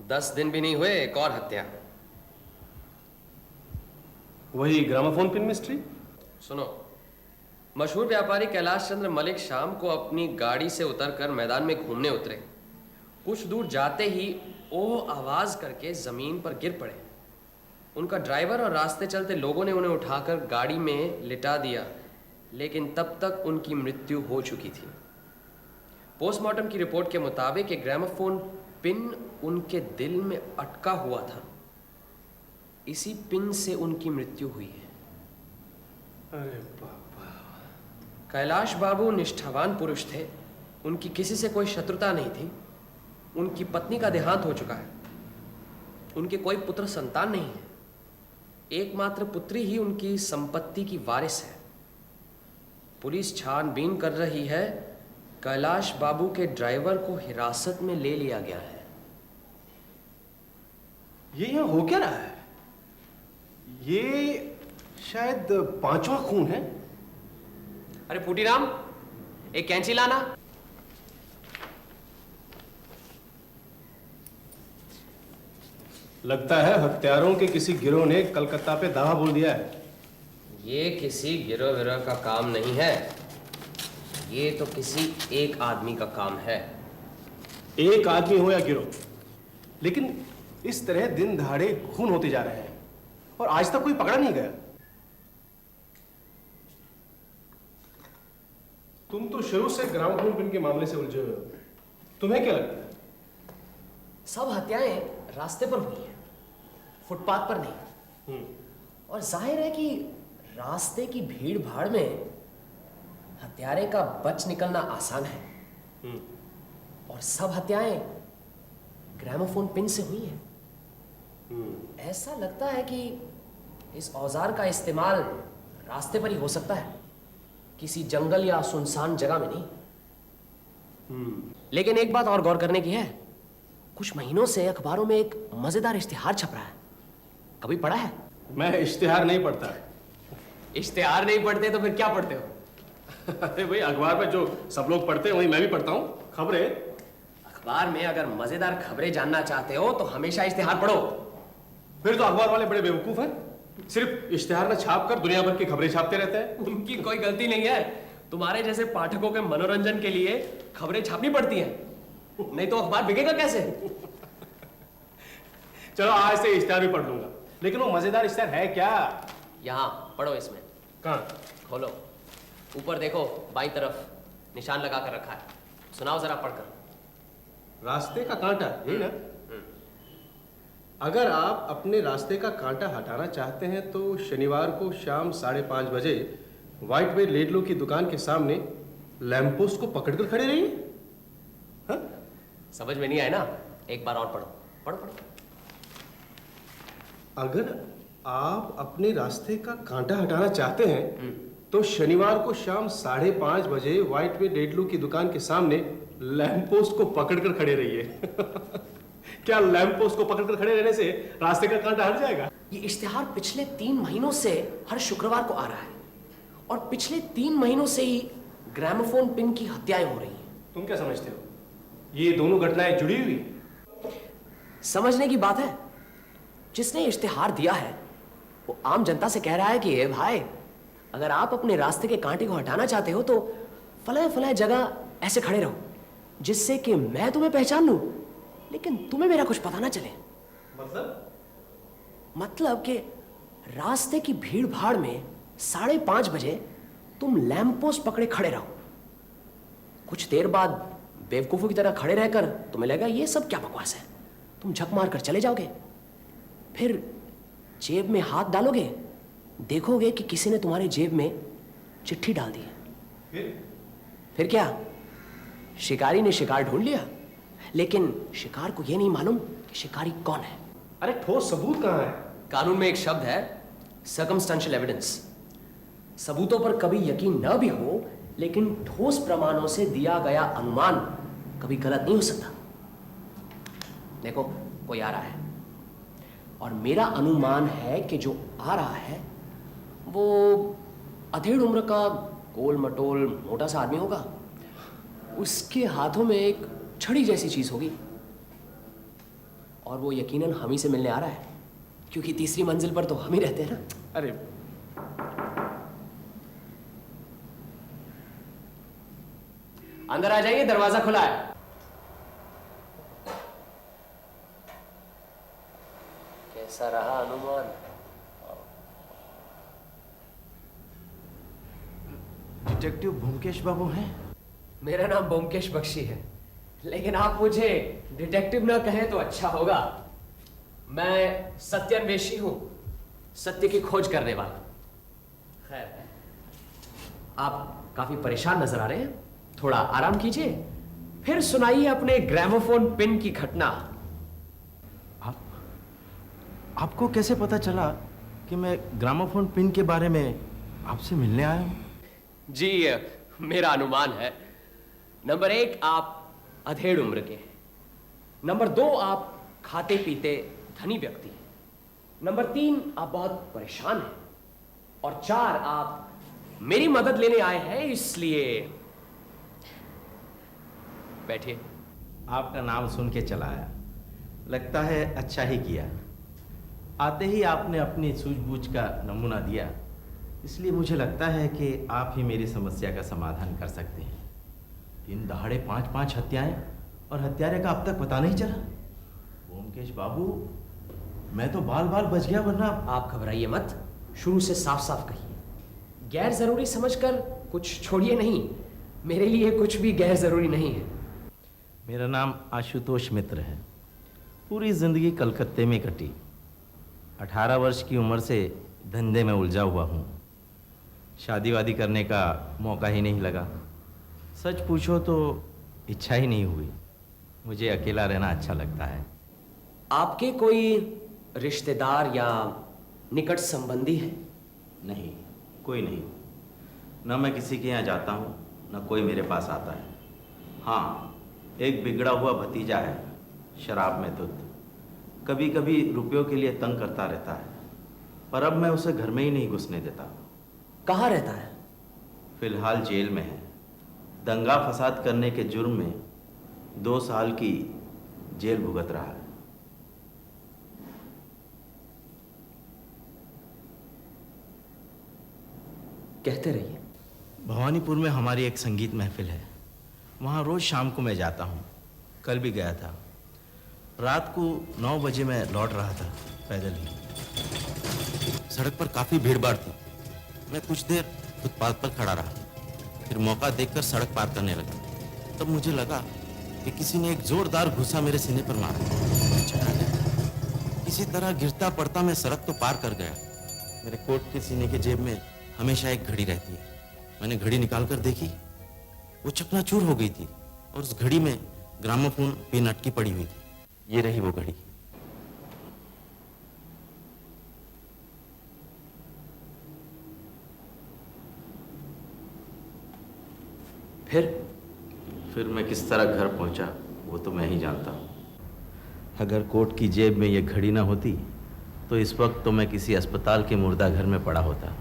10 दिन भी नहीं हुए एक और हत्या। वही ग्रामोफोन पिन मिस्ट्री। सुनो, मशहूर व्यापारी कैलाश चंद्र मलिक शाम को अपनी गाड़ी से उतरकर मैदान में घूमने उतरे। कुछ दूर जाते ही ओह आवाज करके जमीन पर गिर पड़े। उनका ड्राइवर और रास्ते चलते लोगों ने उन्हें उठाकर गाड़ी में लिटा दिया, लेकिन तब तक उनकी मृत्यु हो चुकी थी। पोस्टमार्टम की रिपोर्ट के मुताबिक एक ग्रामोफोन पिन उनके दिल में अटका हुआ था। इसी पिन से उनकी मृत्यु हुई है। अरे बाबा। कैलाश बाबू निष्ठावान पुरुष थे। उनकी किसी से कोई शत्रुता नहीं थी। उनकी पत्नी का देहांत हो चुका है। उनके कोई पुत्र संतान नहीं है। एकमात्र पुत्री ही उनकी संपत्ति की वारिस है। पुलिस छानबीन कर रही है। कैलाश बाबू के ड्राइवर को हिरासत में ले लिया गया है। ये यहाँ हो क्या रहा है? ये शायद 5वां खून है। अरे पुटीराम, एक कैंची लाना। लगता है हत्यारों के किसी गिरोह ने कलकत्ता पे दावा बोल दिया है। ये किसी गिरोह विरोह का काम नहीं है। ये तो किसी एक आदमी का काम है। एक आदमी हो या गिरोह, लेकिन इस तरह दिन दहाड़े खून होते जा रहे हैं और आज तक कोई पकड़ा नहीं गया। तुम तो शुरू से ग्रामोफोन पिन के मामले से उलझे हुए हो। तुम्हें क्या लगता है? सब हत्याएं रास्ते पर हुई हैं, फुटपाथ पर नहीं। और जाहिर है कि रास्ते की भीड़ भाड़ में हत्यारे का बच निकलना आसान है। और सब हत्याएं ग्रामोफोन पिन से हुई हैं। ऐसा लगता है कि इस औजार का इस्तेमाल रास्ते पर ही हो सकता है, किसी जंगल या सुनसान जगह में नहीं। लेकिन एक बात और गौर करने की है। कुछ महीनों से अखबारों में एक मजेदार इश्तिहार छप रहा है। कभी पढ़ा है? मैं इश्तिहार नहीं पढ़ता। इश्तिहार नहीं पढ़ते तो फिर क्या पढ़ते हो? अरे भाई, अखबार में जो सब लोग पढ़ते हैं वही मैं भी पढ़ता हूँ। खबरें। अखबार में अगर मजेदार खबरें जानना चाहते हो तो हमेशा इश्तिहार पढ़ो। फिर तो अखबार वाले बड़े बेवकूफ हैं। सिर्फ इश्तिहार में छाप कर दुनिया भर की खबरें छापते रहते हैं। उनकी कोई गलती नहीं है। तुम्हारे जैसे पाठकों के मनोरंजन के लिए खबरें छापनी पड़ती हैं, नहीं तो अखबार बिकेगा कैसे? चलो आज से इश्तिहार भी पढ़ लूंगा। लेकिन वो मजेदार इश्तिहार है क्या? यहाँ पढ़ो। इसमें कहाँ? खोलो, ऊपर देखो, बाईं तरफ निशान लगा कर रखा है। सुनाओ जरा पढ़कर। रास्ते का कांटा, यही ना? अगर आप अपने रास्ते का कांटा हटाना चाहते हैं तो शनिवार को शाम 5:30 बजे व्हाइट वे लेडलो की दुकान के सामने लैंप पोस्ट को पकड़कर खड़े रहिए। हाँ? समझ में नहीं आया ना? एक बार और पढ़ो। पढ़ो पढ़ो। अगर आप अपने रास्ते का कांटा हटाना चाहते हैं तो शनिवार को शाम 5:30 बजे व्हाइट वे लेडलो की दुकान के सामने लैंप पोस्ट को पकड़कर खड़े रहिए। क्या लैंप पोस्ट को पकड़कर खड़े रहने से रास्ते का कांटा हट जाएगा? ये इश्तिहार पिछले 3 महीनों से हर शुक्रवार को आ रहा है और पिछले 3 महीनों से ही ग्रामोफोन पिन की हत्याएं हो रही हैं। तुम क्या समझते हो? ये दोनों घटनाएं जुड़ी हुई? समझने की बात है। जिसने इश्तिहार दिया है वो आम जनता से कह रहा है कि ए भाई, अगर आप अपने रास्ते के कांटे को हटाना चाहते हो तो फलाए फलाए जगह ऐसे खड़े रहो, जिससे कि मैं तुम्हें पहचान लूं लेकिन तुम्हें मेरा कुछ पता ना चले। मतलब कि रास्ते की भीड़ भाड़ में 5:30 बजे तुम लैंप पोस्ट पकड़े खड़े रहो। कुछ देर बाद बेवकूफों की तरह खड़े रहकर तुम्हें लगेगा ये सब क्या बकवास है। तुम झक मार कर चले जाओगे। फिर जेब में हाथ डालोगे, देखोगे कि किसी ने तुम्हारे जेब में चिट्ठी डाल दी है। फिर क्या? शिकारी ने शिकार ढूंढ लिया, लेकिन शिकार को यह नहीं मालूम कि शिकारी कौन है। अरे ठोस सबूत कहाँ है? कानून में एक शब्द है, सर्कमस्टेंशियल एविडेंस। सबूतों पर कभी यकीन न भी हो, लेकिन ठोस प्रमाणों से दिया गया अनुमान कभी गलत नहीं हो सकता। देखो, कोई आ रहा है और मेरा अनुमान है कि जो आ रहा है वो अधेड़ उम्र का गोल मटोल मोटा सा आदमी होगा। उसके हाथों में एक छड़ी जैसी चीज होगी और वो यकीनन हम ही से मिलने आ रहा है, क्योंकि तीसरी मंजिल पर तो हम ही रहते हैं ना। अरे अंदर आ जाइए, दरवाजा खुला है। कैसा रहा अनुमान? डिटेक्टिव ब्योमकेश बाबू हैं? मेरा नाम ब्योमकेश बख्शी है, लेकिन आप मुझे डिटेक्टिव ना कहें तो अच्छा होगा। मैं सत्यान्वेषी हूं, सत्य की खोज करने वाला। खैर, आप काफी परेशान नजर आ रहे हैं, थोड़ा आराम कीजिए, फिर सुनाइए अपने ग्रामोफोन पिन की घटना। आपको कैसे पता चला कि मैं ग्रामोफोन पिन के बारे में आपसे मिलने आया हूं? जी, मेरा अनुमान है। नंबर 1, आप अधेड़ उम्र के हैं। नंबर 2, आप खाते पीते धनी व्यक्ति हैं। नंबर 3, आप बहुत परेशान हैं। और 4, आप मेरी मदद लेने आए हैं, इसलिए बैठिए। आपका नाम सुन के चला आया, लगता है अच्छा ही किया। आते ही आपने अपनी सूझबूझ का नमूना दिया, इसलिए मुझे लगता है कि आप ही मेरी समस्या का समाधान कर सकते हैं। दिन दहाड़े 5-5 हत्याएं और हत्यारे का अब तक पता नहीं चला। ब्योमकेश बाबू, मैं तो बाल बाल बच गया, वरना आप घबराइए मत, शुरू से साफ साफ कहिए। गैर जरूरी समझकर कुछ छोड़िए नहीं, मेरे लिए कुछ भी गैर जरूरी नहीं है। मेरा नाम आशुतोष मित्र है। पूरी जिंदगी कलकत्ते में कटी। 18 वर्ष की उम्र से धंधे में उलझा हुआ हूँ। शादी वादी करने का मौका ही नहीं लगा। सच पूछो तो इच्छा ही नहीं हुई। मुझे अकेला रहना अच्छा लगता है। आपके कोई रिश्तेदार या निकट संबंधी है? नहीं, कोई नहीं। न मैं किसी के यहाँ जाता हूँ, न कोई मेरे पास आता है। हाँ, एक बिगड़ा हुआ भतीजा है, शराब में धुत। कभी कभी रुपयों के लिए तंग करता रहता है, पर अब मैं उसे घर में ही नहीं घुसने देता। कहाँ रहता है? फिलहाल जेल में है। दंगा फसाद करने के जुर्म में 2 साल की जेल भुगत रहा है। कहते रहिए। भवानीपुर में हमारी एक संगीत महफिल है, वहाँ रोज शाम को मैं जाता हूँ। कल भी गया था। रात को 9 बजे मैं लौट रहा था पैदल ही। सड़क पर काफी भीड़ भाड़ थी। मैं कुछ देर फुटपाथ पर खड़ा रहा, फिर मौका देखकर सड़क पार करने लगा। तब मुझे लगा कि किसी ने एक जोरदार घूंसा मेरे सीने पर मारा। मैं चकरा गया। किसी तरह गिरता पड़ता मैं सड़क तो पार कर गया। मेरे कोट के सीने के जेब में हमेशा एक घड़ी रहती है। मैंने घड़ी निकाल कर देखी, वो चकनाचूर हो गई थी और उस घड़ी में ग्रामोफोन पिन अटकी पड़ी हुई थी। ये रही वो घड़ी। फिर मैं किस तरह घर पहुंचा वो तो मैं ही जानता हूं। अगर कोट की जेब में ये घड़ी ना होती तो इस वक्त तो मैं किसी अस्पताल के मुर्दा घर में पड़ा होता।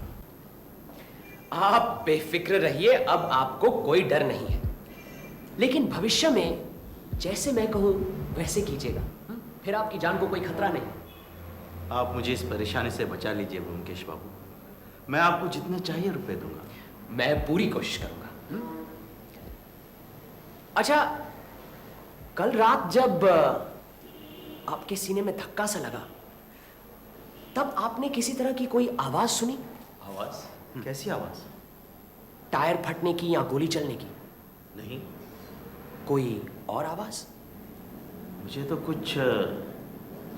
आप बेफिक्र रहिए, अब आपको कोई डर नहीं है। लेकिन भविष्य में जैसे मैं कहूं वैसे कीजिएगा, फिर आपकी जान को कोई खतरा नहीं। आप मुझे इस परेशानी से बचा लीजिए ब्योमकेश बाबू। मैं आपको जितने चाहिए रुपए दूंगा। मैं पूरी कोशिश करूंगा। अच्छा, कल रात जब आपके सीने में धक्का सा लगा, तब आपने किसी तरह की कोई आवाज सुनी? आवाज? कैसी आवाज? टायर फटने की या गोली चलने की? नहीं। कोई और आवाज? मुझे तो कुछ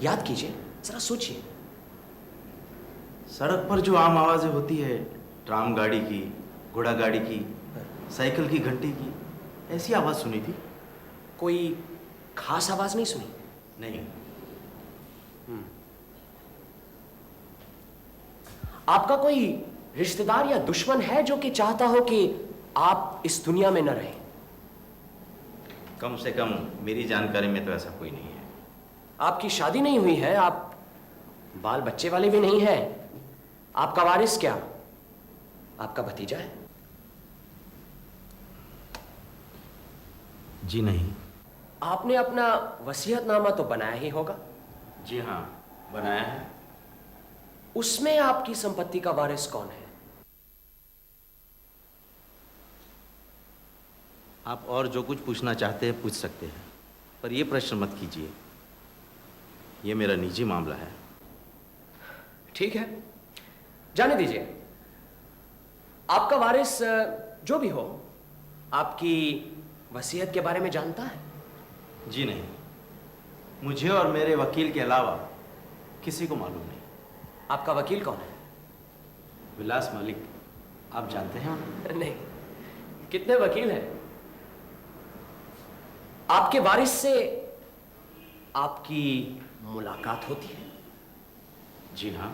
याद कीजिए, जरा सोचिए। सड़क पर जो आम आवाजें होती है, ट्राम गाड़ी की, घोड़ा गाड़ी की, साइकिल की घंटी की, ऐसी आवाज सुनी थी। कोई खास आवाज नहीं सुनी? नहीं। आपका कोई रिश्तेदार या दुश्मन है जो कि चाहता हो कि आप इस दुनिया में न रहें? कम से कम मेरी जानकारी में तो ऐसा कोई नहीं है। आपकी शादी नहीं हुई है, आप बाल बच्चे वाले भी नहीं हैं। आपका वारिस क्या आपका भतीजा है? जी नहीं। आपने अपना वसीयतनामा तो बनाया ही होगा? जी हाँ, बनाया है। उसमें आपकी संपत्ति का वारिस कौन है? आप और जो कुछ पूछना चाहते हैं पूछ सकते हैं, पर यह प्रश्न मत कीजिए। ये मेरा निजी मामला है। ठीक है, जाने दीजिए। आपका वारिस जो भी हो, आपकी वसीयत के बारे में जानता है? जी नहीं, मुझे और मेरे वकील के अलावा किसी को मालूम नहीं। आपका वकील कौन है? विलास मलिक, आप जानते हैं उन्हें? नहीं, कितने वकील हैं? आपके वारिस से आपकी मुलाकात होती है? जी हाँ।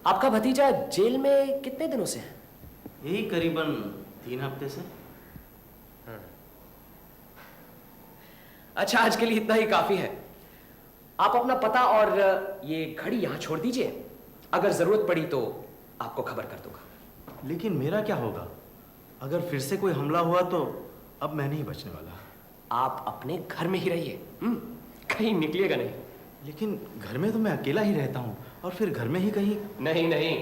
आपका भतीजा जेल में कितने दिनों से है? यही करीबन 3 हफ्ते से। अच्छा, आज के लिए इतना ही काफी है। आप अपना पता और ये घड़ी यहां छोड़ दीजिए। अगर जरूरत पड़ी तो आपको खबर कर दूंगा। लेकिन मेरा क्या होगा? अगर फिर से कोई हमला हुआ तो अब मैं नहीं बचने वाला। आप अपने घर में ही रहिए, कहीं निकलिएगा नहीं। लेकिन घर में तो मैं अकेला ही रहता हूँ, और फिर घर में ही कहीं। नहीं नहीं,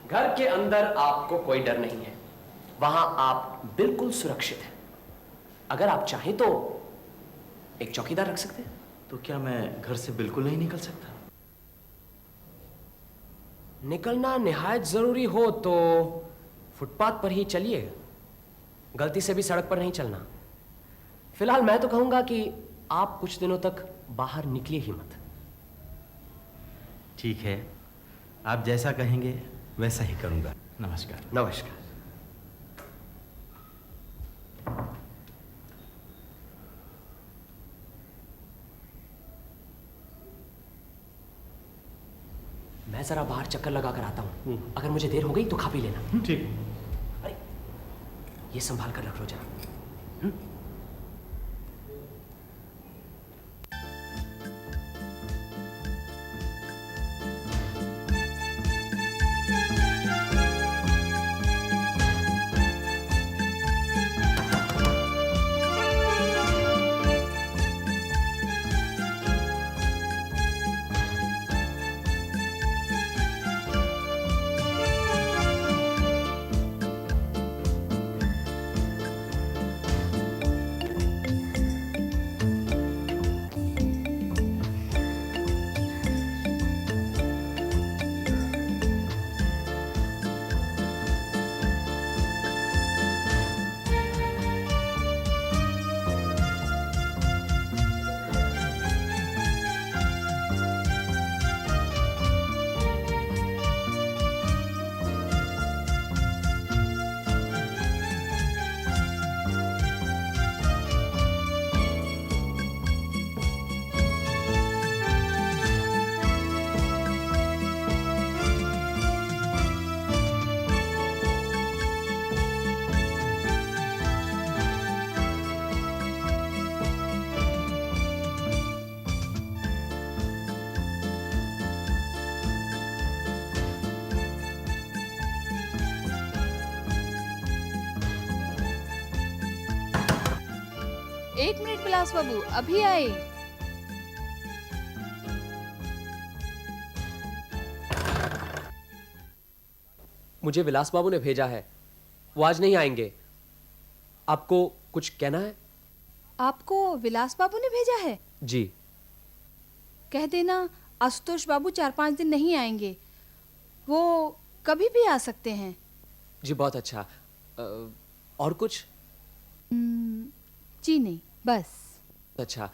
घर के अंदर आपको कोई डर नहीं है। वहां आप बिल्कुल सुरक्षित हैं। अगर आप चाहें तो एक चौकीदार रख सकते हैं। तो क्या मैं घर से बिल्कुल नहीं निकल सकता? निकलना निहायत जरूरी हो तो फुटपाथ पर ही चलिए, गलती से भी सड़क पर नहीं चलना। फिलहाल मैं तो कहूंगा कि आप कुछ दिनों तक बाहर निकलिए ही मत। ठीक है, आप जैसा कहेंगे वैसा ही करूंगा। नमस्कार। नमस्कार। मैं जरा बाहर चक्कर लगा कर आता हूं। अगर मुझे देर हो गई तो खा पी लेना। ठीक। अरे, ये संभाल कर रख लो जरा। एक मिनट विलास बाबू, अभी आए। मुझे विलास बाबू ने भेजा है, वो आज नहीं आएंगे। आपको कुछ कहना है? आपको विलास बाबू ने भेजा है? जी। कह देना आशुतोष बाबू 4-5 दिन नहीं आएंगे, वो कभी भी आ सकते हैं। जी बहुत अच्छा। और कुछ? जी नहीं, बस। अच्छा।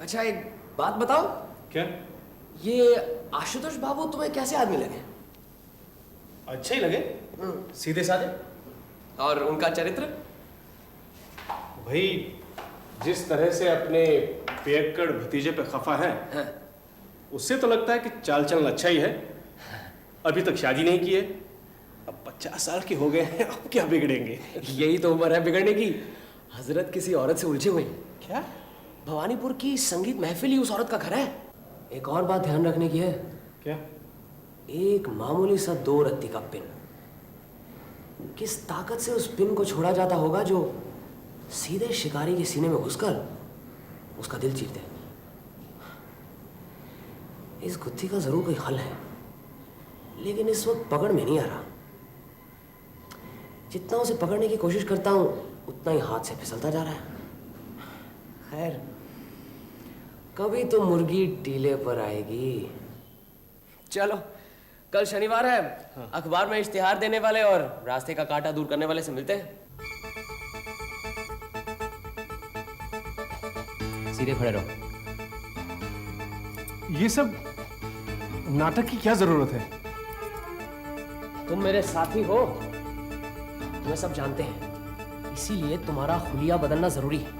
अच्छा एक बात बताओ, क्या? ये आशुतोष बाबू तुम्हें कैसे आदमी लगे? अच्छे ही लगे, सीधे साधे। और उनका चरित्र? भाई जिस तरह से अपने पियक्कड़ भतीजे पे खफा है, हाँ। उससे तो लगता है कि चाल चलन अच्छा ही है। अभी तक शादी नहीं की है, अब 50 साल के हो गए हैं, अब क्या बिगड़ेंगे? यही तो उम्र है बिगड़ने की। हजरत किसी औरत से उलझे हुए हैं। क्या? भवानीपुर की संगीत महफिल ही उस औरत का घर है। एक और बात ध्यान रखने की है। क्या? एक मामूली सा 2 रत्ती का पिन, किस ताकत से उस पिन को छोड़ा जाता होगा जो सीधे शिकारी के सीने में घुसकर उसका दिल चीर दे। इस गुत्थी का जरूर कोई हल है, लेकिन इस वक्त पकड़ में नहीं आ रहा। जितना उसे पकड़ने की कोशिश करता हूं उतना ही हाथ से फिसलता जा रहा है। खैर, कभी तो मुर्गी टीले पर आएगी। चलो, कल शनिवार है। हाँ। अखबार में इश्तिहार देने वाले और रास्ते का कांटा दूर करने वाले से मिलते हैं। सीधे खड़े रहो। ये सब नाटक की क्या जरूरत है? तुम मेरे साथी हो, तुम्हें सब जानते हैं, इसीलिए तुम्हारा हुलिया बदलना जरूरी है।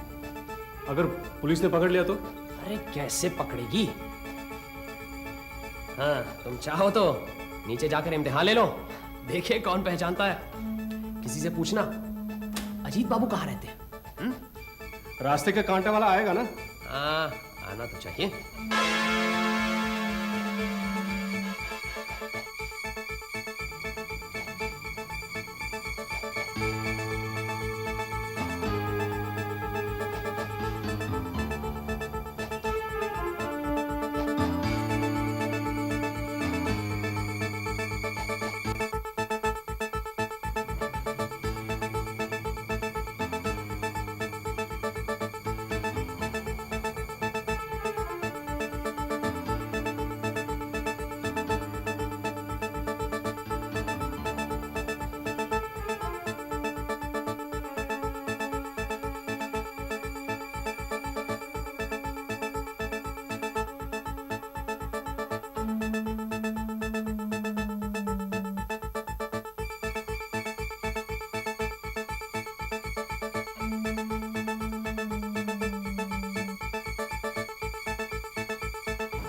अगर पुलिस ने पकड़ लिया तो? अरे कैसे पकड़ेगी? हाँ, तुम चाहो तो नीचे जाकर इम्तिहान ले लो, देखे कौन पहचानता है। किसी से पूछना अजीत बाबू कहाँ रहते हैं। रास्ते का कांटा वाला आएगा ना? हाँ, आना तो चाहिए।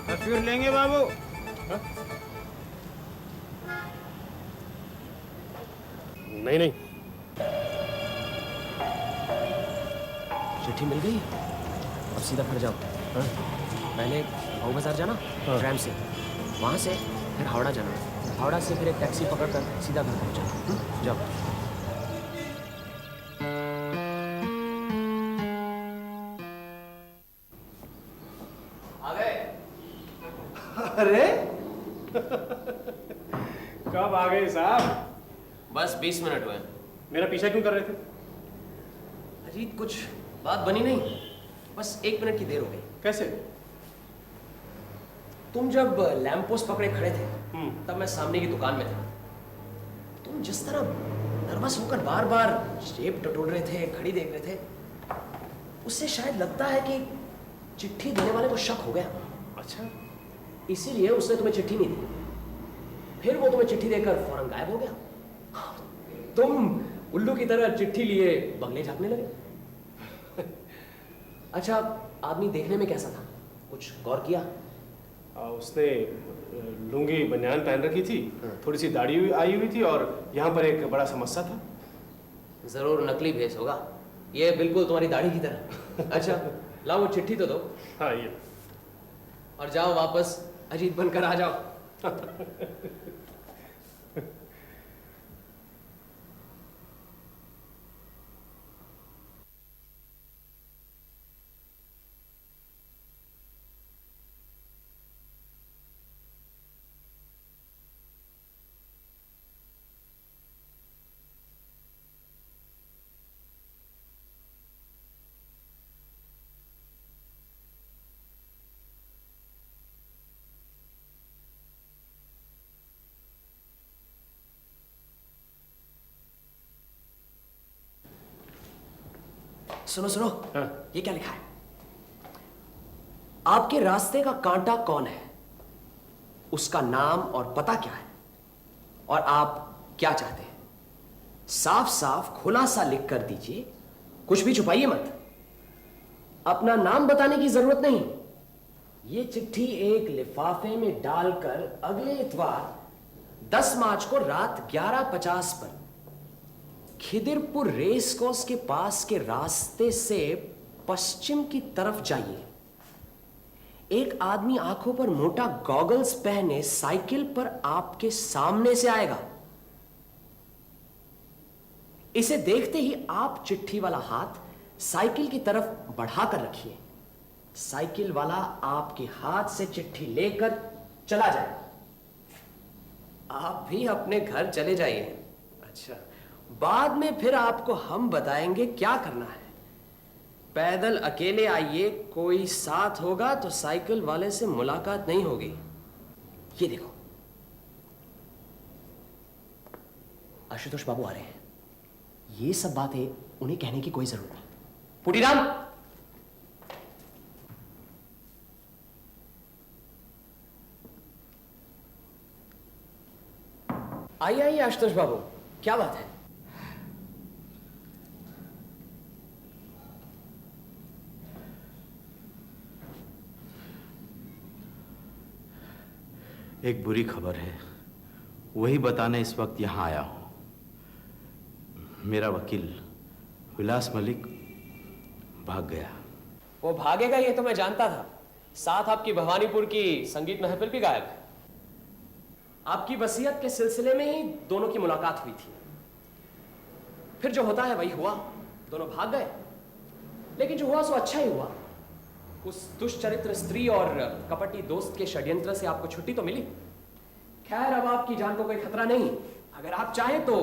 तस्वीर लेंगे बाबू? नहीं नहीं। चिट्ठी मिल गई, अब सीधा घर जाओ। हाँ? पहले भाऊ बाजार जाना ट्रैम से, वहां से फिर हावड़ा जाना, हावड़ा से फिर एक टैक्सी पकड़कर सीधा घर पहुंचना। जाओ। आ गए? अरे कब आ गए साहब? बस 20 मिनट हुए। मेरा पीछा क्यों कर रहे थे? अजीत, कुछ बात बनी नहीं, बस 1 मिनट की देर हो गई। कैसे? तुम जब लैंप पोस्ट पकड़े खड़े थे तब मैं सामने की दुकान में था। तुम जिस तरह नर्वस होकर बार बार जेब टटोल रहे थे, घड़ी देख रहे थे, उससे शायद लगता है कि चिट्ठी देने वाले को शक हो गया। अच्छा, इसीलिए उसने तुम्हें चिट्ठी नहीं दी। फिर वो तुम्हें चिट्ठी देकर फौरन गायब हो गया। तुम उल्लू की तरह चिट्ठी लिए बंगले झाँकने लगे। अच्छा, आदमी देखने में कैसा था, कुछ गौर किया? उसने लुंगी बनियान पहन रखी थी, थोड़ी सी दाढ़ी आई हुई थी और यहाँ पर एक बड़ा समस्या था। जरूर नकली भेस होगा, ये बिल्कुल तुम्हारी दाढ़ी की तरह। अच्छा, लाओ वो चिट्ठी तो दो। हाँ, ये। और जाओ वापस अजीत बनकर आ जाओ। सुनो सुनो, हाँ। ये क्या लिखा है? आपके रास्ते का कांटा कौन है, उसका नाम और पता क्या है, और आप क्या चाहते हैं? साफ साफ खुलासा लिख कर दीजिए, कुछ भी छुपाइए मत। अपना नाम बताने की जरूरत नहीं। यह चिट्ठी एक लिफाफे में डालकर अगले इतवार 10 मार्च को रात 11:50 पर खिदिरपुर रेस कोर्स के पास के रास्ते से पश्चिम की तरफ जाइए। एक आदमी आंखों पर मोटा गॉगल्स पहने साइकिल पर आपके सामने से आएगा। इसे देखते ही आप चिट्ठी वाला हाथ साइकिल की तरफ बढ़ाकर रखिए। साइकिल वाला आपके हाथ से चिट्ठी लेकर चला जाए। आप भी अपने घर चले जाइए। अच्छा, बाद में फिर आपको हम बताएंगे क्या करना है। पैदल अकेले आइए, कोई साथ होगा तो साइकिल वाले से मुलाकात नहीं होगी। ये देखो, आशुतोष बाबू आ रहे हैं। ये सब बातें उन्हें कहने की कोई जरूरत नहीं। पुटीराम, आइए आइए आशुतोष बाबू, क्या बात है? एक बुरी खबर है, वही बताने इस वक्त यहाँ आया हूँ। मेरा वकील विलास मलिक भाग गया। वो भागेगा ये तो मैं जानता था। साथ आपकी भवानीपुर की संगीत महफिल भी गायब है। आपकी वसीयत के सिलसिले में ही दोनों की मुलाकात हुई थी। फिर जो होता है वही हुआ, दोनों भाग गए। लेकिन जो हुआ सो अच्छा ही हुआ। उस दुष्चरित्र स्त्री और कपटी दोस्त के षड्यंत्र से आपको छुट्टी तो मिली। खैर, अब आपकी जान को कोई खतरा नहीं। अगर आप चाहें तो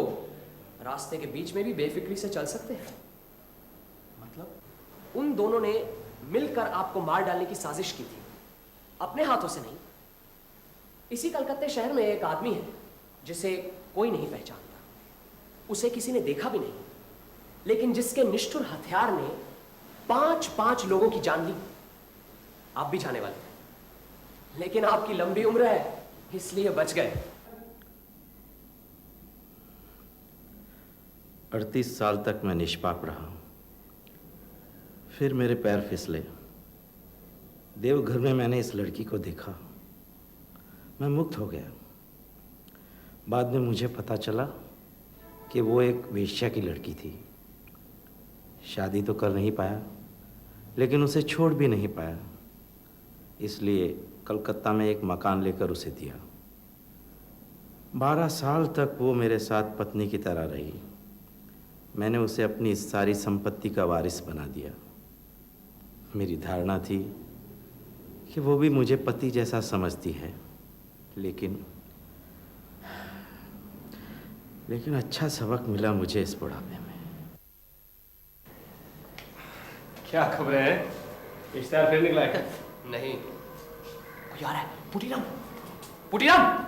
रास्ते के बीच में भी बेफिक्री से चल सकते हैं। मतलब उन दोनों ने मिलकर आपको मार डालने की साजिश की थी, अपने हाथों से नहीं। इसी कलकत्ते शहर में एक आदमी है जिसे कोई नहीं पहचानता, उसे किसी ने देखा भी नहीं, लेकिन जिसके निष्ठुर हथियार ने 5-5 लोगों की जान ली। आप भी जाने वाले थे, लेकिन आपकी लंबी उम्र है इसलिए बच गए। 38 साल तक मैं निष्पाप रहा। फिर मेरे पैर फिसले। देवघर में मैंने इस लड़की को देखा, मैं मुक्त हो गया। बाद में मुझे पता चला कि वो एक वेश्या की लड़की थी। शादी तो कर नहीं पाया, लेकिन उसे छोड़ भी नहीं पाया, इसलिए कलकत्ता में एक मकान लेकर उसे दिया। 12 साल तक वो मेरे साथ पत्नी की तरह रही। मैंने उसे अपनी सारी संपत्ति का वारिस बना दिया। मेरी धारणा थी कि वो भी मुझे पति जैसा समझती है, लेकिन अच्छा सबक मिला मुझे इस बुढ़ापे में। क्या खबर है? इश्तार फिर निकला है? नहीं, कोई आ रहा है। पुटीराम, पुटीराम!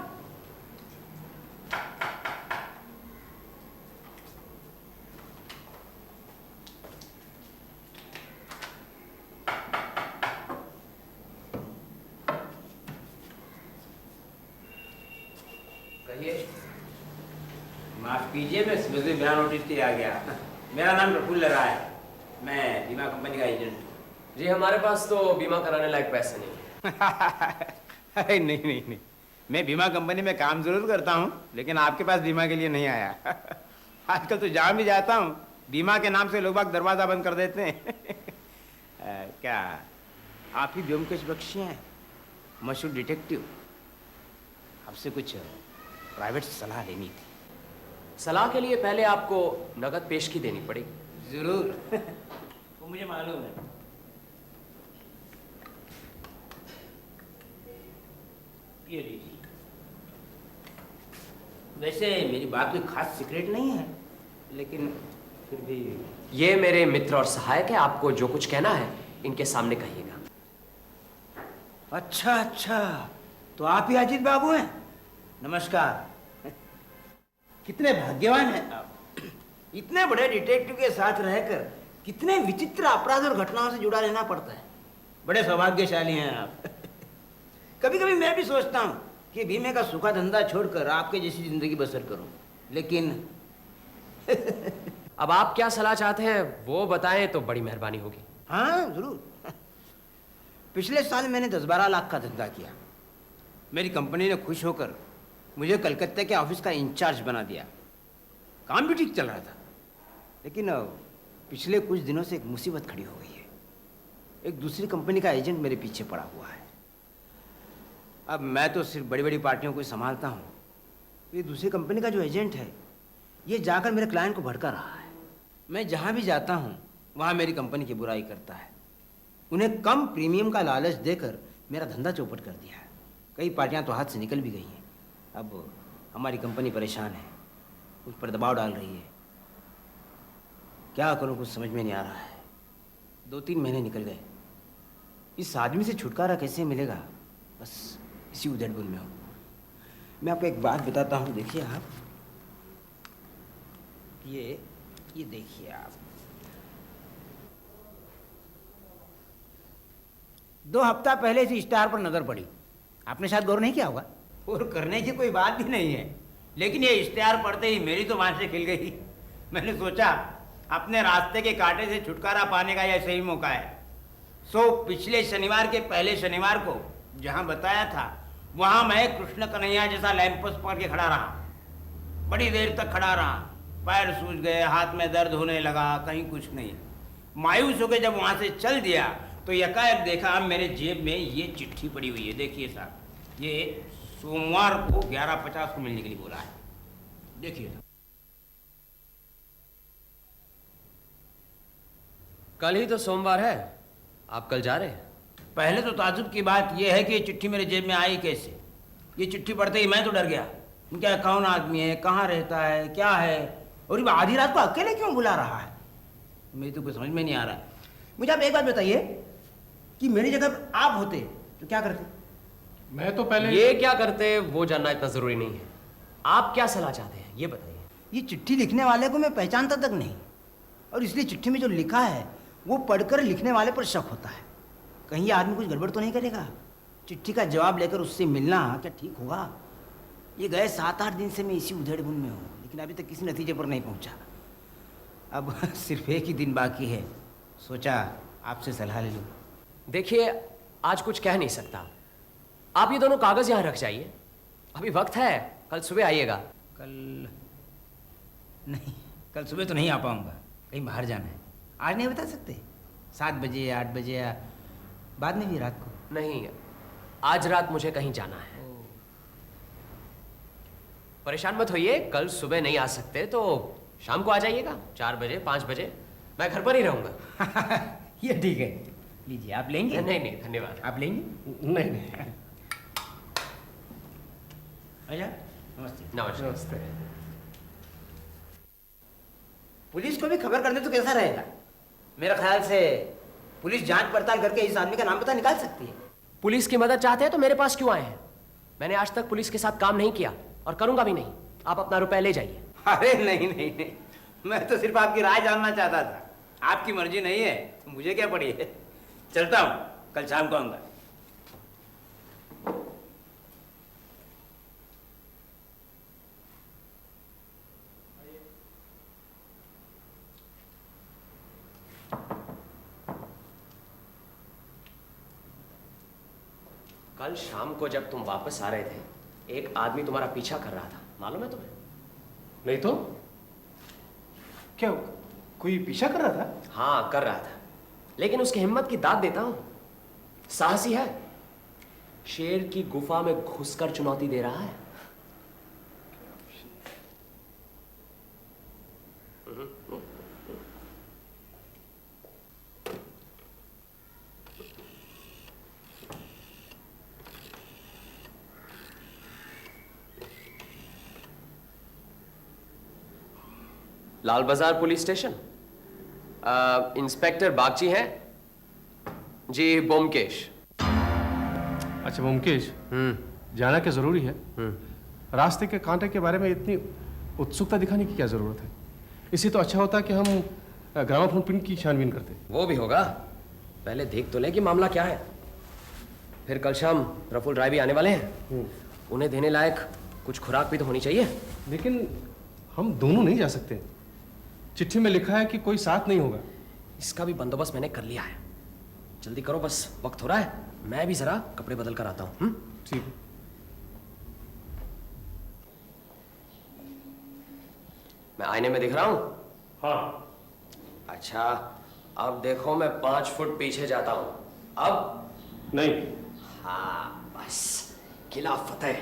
माफ कीजिए, मैं सुबह से बिना नोटिस के आ गया। मेरा नाम प्रफुल्ल राय है, मैं बीमा कंपनी का एजेंट हूँ। जी, हमारे पास तो बीमा कराने लायक पैसे नहीं है। अरे नहीं नहीं नहीं, मैं बीमा कंपनी में काम जरूर करता हूँ, लेकिन आपके पास बीमा के लिए नहीं आया। आजकल तो जहाँ भी जाता हूँ बीमा के नाम से लोग बाग दरवाजा बंद कर देते हैं। क्या आप ही व्योमकेश बख्शी हैं, मशहूर डिटेक्टिव? आपसे कुछ प्राइवेट सलाह लेनी थी। सलाह के लिए पहले आपको नगद पेशगी देनी पड़ेगी। जरूर। वो मुझे मालूम है। ये लीजिए। वैसे मेरी बात कोई खास सीक्रेट नहीं है, लेकिन फिर भी ये मेरे मित्र और सहायक है। आपको जो कुछ कहना है इनके सामने कहिएगा। अच्छा अच्छा, तो आप ही अजीत बाबू हैं? नमस्कार। कितने भाग्यवान हैं आप। इतने बड़े डिटेक्टिव के साथ रहकर कितने विचित्र अपराध और घटनाओं से जुड़ा रहना पड़ता है। बड़े सौभाग्यशाली हैं आप। कभी कभी मैं भी सोचता हूँ कि बीमे का सूखा धंधा छोड़कर आपके जैसी जिंदगी बसर करूं, लेकिन अब आप क्या सलाह चाहते हैं वो बताएं तो बड़ी मेहरबानी होगी। हाँ जरूर। पिछले साल मैंने 10-12 लाख का धंधा किया। मेरी कंपनी ने खुश होकर मुझे कलकत्ते के ऑफिस का इंचार्ज बना दिया। काम भी ठीक चल रहा था, लेकिन पिछले कुछ दिनों से एक मुसीबत खड़ी हो गई है। एक दूसरी कंपनी का एजेंट मेरे पीछे पड़ा हुआ है। अब मैं तो सिर्फ बड़ी बड़ी पार्टियों को संभालता हूँ, ये दूसरी कंपनी का जो एजेंट है ये जाकर मेरे क्लाइंट को भड़का रहा है। मैं जहाँ भी जाता हूँ वहाँ मेरी कंपनी की बुराई करता है। उन्हें कम प्रीमियम का लालच देकर मेरा धंधा चौपट कर दिया है। कई पार्टियाँ तो हाथ से निकल भी गई हैं। अब हमारी कंपनी परेशान है, उस पर दबाव डाल रही है। क्या करूँ कुछ समझ में नहीं आ रहा है। 2-3 महीने निकल गए, इस आदमी से छुटकारा कैसे मिलेगा, बस इसी उधेड़-बुन में हूँ। मैं आपको एक बात बताता हूँ, देखिए आप, ये देखिए आप, 2 हफ्ता पहले इस स्टार पर नजर पड़ी। आपने शायद गौर नहीं किया होगा, और करने की कोई बात भी नहीं है, लेकिन ये इश्तेहार पढ़ते ही मेरी तो आंखें खिल गई। मैंने सोचा अपने रास्ते के कांटे से छुटकारा पाने का यह सही मौका है। सो पिछले शनिवार के पहले शनिवार को जहां बताया था वहां मैं कृष्ण कन्हैया जैसा लैंप पोस्ट पकड़ के खड़ा रहा। बड़ी देर तक खड़ा रहा, पैर सूज गए, हाथ में दर्द होने लगा, कहीं कुछ नहीं। मायूस होकर जब वहां से चल दिया तो यकायक देखा मेरे जेब में ये चिट्ठी पड़ी हुई है। देखिए साहब, ये सोमवार को 11:50 को मिलने के लिए बोला है। देखिए कल ही तो सोमवार है, आप कल जा रहे हैं? पहले तो ताजुब की बात यह है कि ये चिट्ठी मेरे जेब में आई कैसे। ये चिट्ठी पढ़ते ही मैं तो डर गया। क्या कौन आदमी है, कहाँ रहता है, क्या है, और ये आधी रात को अकेले क्यों बुला रहा है, मेरी तो कुछ समझ में नहीं आ रहा है। मुझे आप एक बात बताइए कि मेरी जगह पर आप होते तो क्या करते? मैं तो पहले ये क्या करते वो जानना इतना जरूरी नहीं है। आप क्या सलाह चाहते हैं ये बताइए। ये चिट्ठी लिखने वाले को मैं पहचानता तक नहीं, और इसलिए चिट्ठी में जो लिखा है वो पढ़कर लिखने वाले पर शक होता है। कहीं ये आदमी कुछ गड़बड़ तो नहीं करेगा। चिट्ठी का जवाब लेकर उससे मिलना क्या ठीक होगा? ये गए 7-8 दिन से मैं इसी उधेड़-बुन में हूँ, लेकिन अभी तक किसी नतीजे पर नहीं पहुँचा। अब सिर्फ एक ही दिन बाकी है, सोचा आपसे सलाह ले लूँ। देखिए आज कुछ कह नहीं सकता, आप ये दोनों कागज यहाँ रख जाइए, अभी वक्त है, कल सुबह आइएगा। कल नहीं, कल सुबह तो नहीं आ पाऊँगा, कहीं बाहर जाना है। आज नहीं बता सकते? 7 बजे, 8 बजे या बाद में भी रात को? नहीं, आज रात मुझे कहीं जाना है। परेशान मत होइए, कल सुबह नहीं आ सकते तो शाम को आ जाइएगा, 4 बजे 5 बजे, मैं घर पर ही रहूंगा। ये ठीक है, लीजिए। आप लेंगे? नहीं नहीं धन्यवाद। आप लेंगे? नहीं। अच्छा, नमस्ते। नमस्ते। पुलिस को भी खबर कर दे तो कैसा रहेगा? मेरा ख्याल से पुलिस जांच पड़ताल करके इस आदमी का नाम पता निकाल सकती है। पुलिस की मदद चाहते हैं तो मेरे पास क्यों आए हैं? मैंने आज तक पुलिस के साथ काम नहीं किया और करूंगा भी नहीं। आप अपना रुपए ले जाइए। अरे नहीं नहीं नहीं, मैं तो सिर्फ आपकी राय जानना चाहता था। आपकी मर्जी नहीं है तो मुझे क्या पड़ी है। चलता हूँ, कल शाम को आऊंगा। कल शाम को जब तुम वापस आ रहे थे एक आदमी तुम्हारा पीछा कर रहा था, मालूम है तुम्हें? नहीं तो क्या कोई पीछा कर रहा था? हाँ कर रहा था, लेकिन उसकी हिम्मत की दाद देता हूं। साहसी है, शेर की गुफा में घुसकर चुनौती दे रहा है। लाल बाजार पुलिस स्टेशन, इंस्पेक्टर बागची हैं जी। बोमकेश। अच्छा मुमकेश, जाना क्या जरूरी है? रास्ते के कांटे के बारे में इतनी उत्सुकता दिखाने की क्या जरूरत है? इसी तो अच्छा होता कि हम ग्रामाफोन प्रिंट की छानबीन करते। वो भी होगा, पहले देख तो ले कि मामला क्या है। फिर कल शाम प्रफुल्ल राय भी आने वाले हैं, उन्हें देने लायक कुछ खुराक भी तो होनी चाहिए। लेकिन हम दोनों नहीं जा सकते। चिट्ठी में लिखा है कि कोई साथ नहीं होगा। इसका भी बंदोबस्त मैंने कर लिया है। जल्दी करो, बस वक्त हो रहा है। मैं भी जरा कपड़े बदल कर आता हूँ। ठीक है। मैं आईने में दिख रहा हूँ? हाँ। अच्छा, अब देखो मैं 5 फुट पीछे जाता हूँ। अब नहीं। हाँ बस, किला फतेह।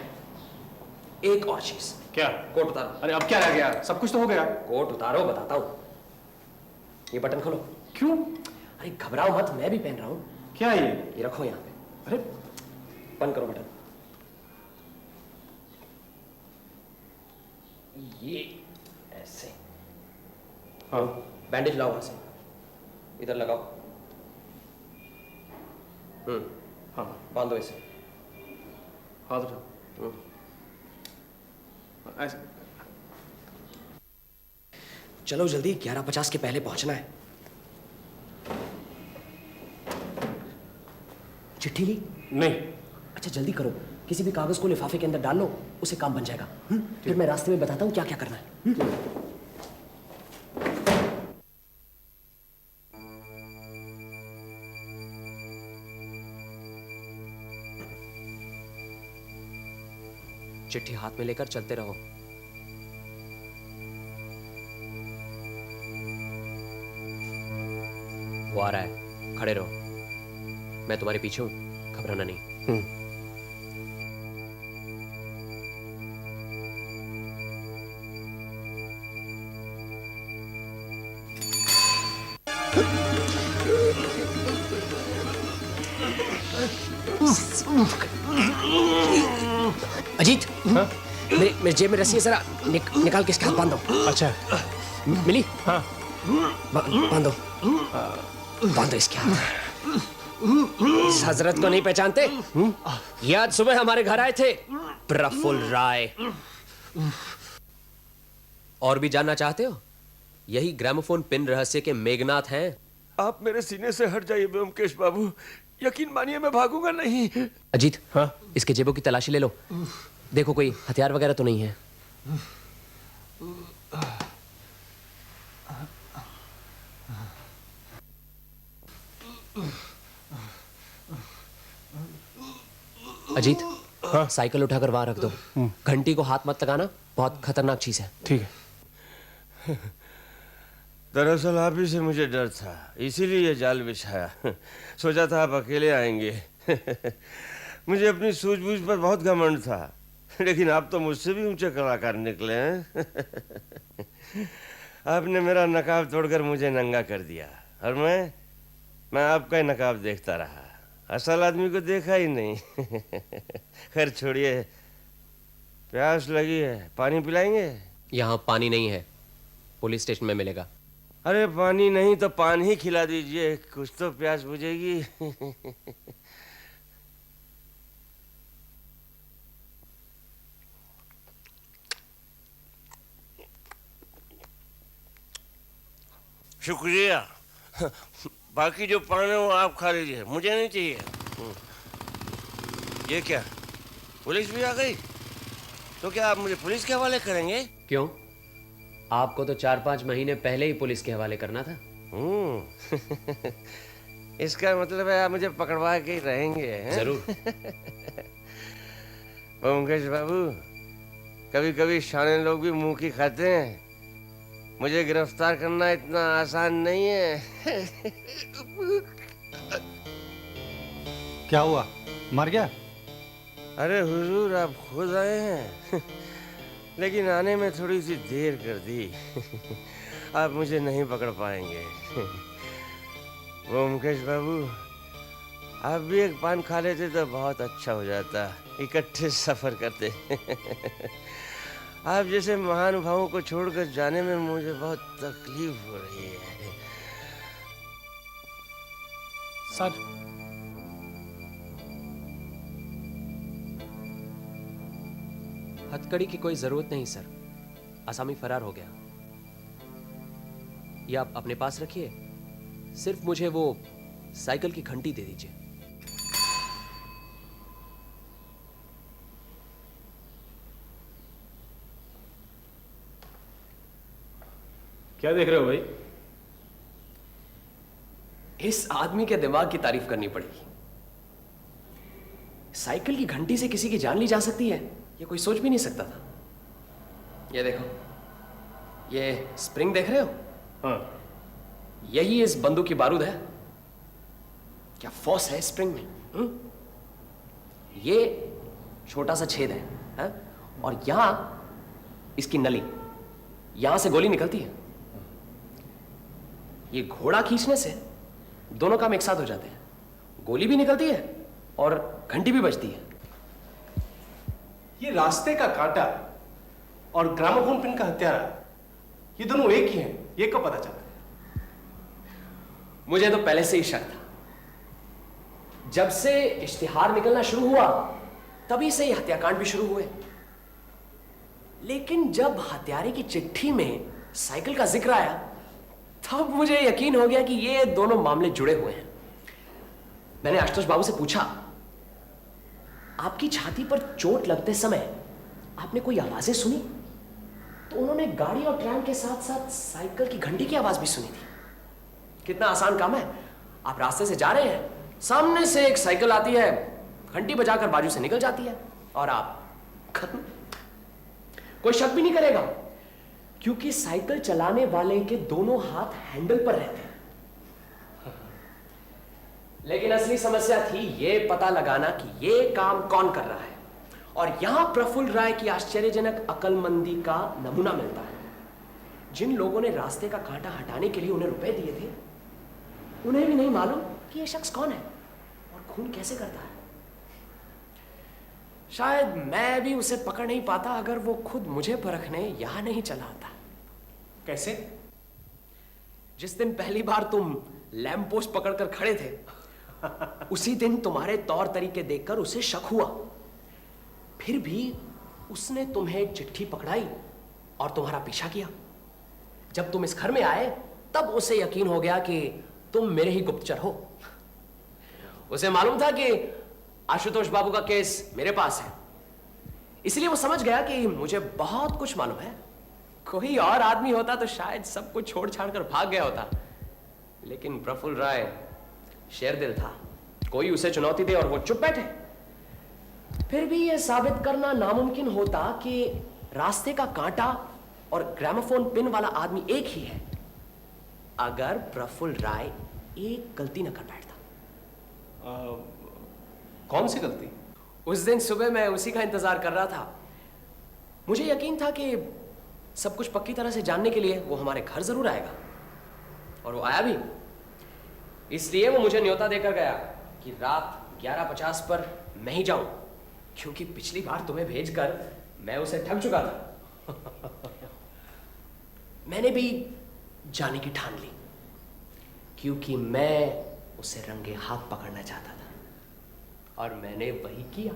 एक और चीज। क्या? कोट उतारो। अरे अब क्या रह गया? सब कुछ तो हो गया। कोट उतारो, बताता हूँ। ये बटन खोलो। क्यों? अरे घबराओ मत, मैं भी पहन रहा हूँ। क्या ये? ये रखो यहाँ पे। अरे बंद करो बटन। ये ऐसे। हाँ। बैंडेज लाओ वहां से, इधर लगाओ। हाँ। बांधो इसे। हाथ उठाओ। ऐसे। चलो जल्दी, 11:50 के पहले पहुंचना है। चिट्ठी ली? नहीं। अच्छा जल्दी करो, किसी भी कागज को लिफाफे के अंदर डाल लो, उसे काम बन जाएगा। फिर मैं रास्ते में बताता हूँ क्या क्या करना है। चिट्ठी हाथ में लेकर चलते रहो। वो आ रहा है, खड़े रहो। मैं तुम्हारे पीछे हूं, घबराना नहीं। अजीत, मेरे जेब में रस्सी है, जरा निकाल के इसके हाथ बांधो। अच्छा। मिली? हाँ। बांधो बांधो इसके हाथ। इस हजरत को नहीं पहचानते? ये आज सुबह हमारे घर आए थे, प्रफुल्ल राय। और भी जानना चाहते हो? यही ग्रामोफोन पिन रहस्य के मेघनाथ हैं। आप मेरे सीने से हट जाइए ब्योमकेश बाबू, यकीन मानिए मैं भागूंगा नहीं। अजीत, हाँ? इसके जेबों की तलाशी ले लो, देखो कोई हथियार वगैरह तो नहीं है। अजीत, हाँ? साइकिल उठाकर वहां रख दो। घंटी को हाथ मत लगाना, बहुत खतरनाक चीज है। ठीक है। दरअसल आप ही से मुझे डर था, इसीलिए ये जाल बिछाया। सोचा था आप अकेले आएंगे। मुझे अपनी सूझबूझ पर बहुत घमंड था, लेकिन आप तो मुझसे भी ऊंचे कलाकार निकले हैं। आपने मेरा नकाब तोड़कर मुझे नंगा कर दिया, और मैं आपका ही नकाब देखता रहा, असल आदमी को देखा ही नहीं। खैर छोड़िए, प्यास लगी है, पानी पिलाएंगे? यहाँ पानी नहीं है, पुलिस स्टेशन में मिलेगा। अरे पानी नहीं तो पानी ही खिला दीजिए, कुछ तो प्यास बुझेगी। शुक्रिया। बाकी जो पानी है वो आप खा लीजिए, मुझे नहीं चाहिए। ये क्या, पुलिस भी आ गई? तो क्या आप मुझे पुलिस के हवाले करेंगे? क्यों? आपको तो 4-5 महीने पहले ही पुलिस के हवाले करना था। इसका मतलब है आप मुझे पकड़वा के ही रहेंगे, हैं? जरूर। ब्योमकेश बाबू, कभी कभी शाने लोग भी मुंह की खाते हैं। मुझे गिरफ्तार करना इतना आसान नहीं है। क्या हुआ, मर गया? अरे हुजूर, आप खुद आए हैं। लेकिन आने में थोड़ी सी देर कर दी। आप मुझे नहीं पकड़ पाएंगे। ब्योमकेश बाबू, आप भी एक पान खा लेते तो बहुत अच्छा हो जाता, इकट्ठे सफर करते। आप जैसे महानुभावों को छोड़कर जाने में मुझे बहुत तकलीफ हो रही है। सर, हथकड़ी की कोई जरूरत नहीं सर, आसामी फरार हो गया। ये आप अपने पास रखिए, सिर्फ मुझे वो साइकिल की घंटी दे दीजिए। क्या देख रहे हो भाई? इस आदमी के दिमाग की तारीफ करनी पड़ेगी। साइकिल की घंटी से किसी की जान ली जा सकती है, ये कोई सोच भी नहीं सकता था। ये देखो, ये स्प्रिंग देख रहे हो? हाँ। यही इस बंदूक की बारूद है। क्या फोर्स है स्प्रिंग में? ये छोटा सा छेद है? और यहां इसकी नली, यहां से गोली निकलती है। ये घोड़ा खींचने से दोनों काम एक साथ हो जाते हैं, गोली भी निकलती है और घंटी भी बजती है। ये रास्ते का कांटा और ग्रामोफोन पिन का हत्यारा, ये दोनों एक ही हैं। ये कब पता चला? मुझे तो पहले से ही शक था। जब से इश्तिहार निकलना शुरू हुआ तभी से ही हत्याकांड भी शुरू हुए। लेकिन जब हत्यारे की चिट्ठी में साइकिल का जिक्र आया तब मुझे यकीन हो गया कि ये दोनों मामले जुड़े हुए हैं। मैंने आशुतोष बाबू से पूछा, आपकी छाती पर चोट लगते समय आपने कोई आवाजें सुनी? तो उन्होंने गाड़ी और ट्रेन के साथ साथ साइकिल की घंटी की आवाज भी सुनी थी। कितना आसान काम है, आप रास्ते से जा रहे हैं, सामने से एक साइकिल आती है, घंटी बजाकर बाजू से निकल जाती है और आप खत्म। कोई शक भी नहीं करेगा क्योंकि साइकिल चलाने वाले के दोनों हाथ हैंडल पर रहते हैं। लेकिन असली समस्या थी ये पता लगाना कि ये काम कौन कर रहा है। और यहां प्रफुल्ल राय की आश्चर्यजनक अकलमंदी का नमूना मिलता है। जिन लोगों ने रास्ते का कांटा हटाने के लिए उन्हें रुपए दिए थे, उन्हें भी नहीं मालूम कि यह शख्स कौन है और खून कैसे करता है। शायद मैं भी उसे पकड़ नहीं पाता अगर वो खुद मुझे परखने यहां नहीं चला आता। कैसे? जिस दिन पहली बार तुम लैंप पोस्ट पकड़कर खड़े थे उसी दिन तुम्हारे तौर तरीके देखकर उसे शक हुआ। फिर भी उसने तुम्हें एक चिट्ठी पकड़ाई और तुम्हारा पीछा किया। जब तुम इस घर में आए तब उसे यकीन हो गया कि तुम मेरे ही गुप्तचर हो। उसे मालूम था कि आशुतोष बाबू का केस मेरे पास है, इसलिए वो समझ गया कि मुझे बहुत कुछ मालूम है। कोई और आदमी होता तो शायद सब कुछ छोड़ छाड़ कर भाग गया होता, लेकिन प्रफुल्ल राय शेरदिल था। कोई उसे चुनौती दे और वो चुप बैठे। फिर भी यह साबित करना नामुमकिन होता कि रास्ते का कांटा और ग्रामोफोन पिन वाला आदमी एक ही है, अगर प्रफुल्ल राय एक गलती न कर बैठता। कौन सी गलती? उस दिन सुबह मैं उसी का इंतजार कर रहा था। मुझे यकीन था कि सब कुछ पक्की तरह से जानने के लिए वो हमारे घर जरूर आएगा, और वो आया भी। इसलिए वो मुझे न्योता देकर गया कि रात 11:50 पर मैं ही जाऊं, क्योंकि पिछली बार तुम्हें भेजकर मैं उसे ठग चुका था। मैंने भी जाने की ठान ली, क्योंकि मैं उसे रंगे हाथ पकड़ना चाहता था, और मैंने वही किया।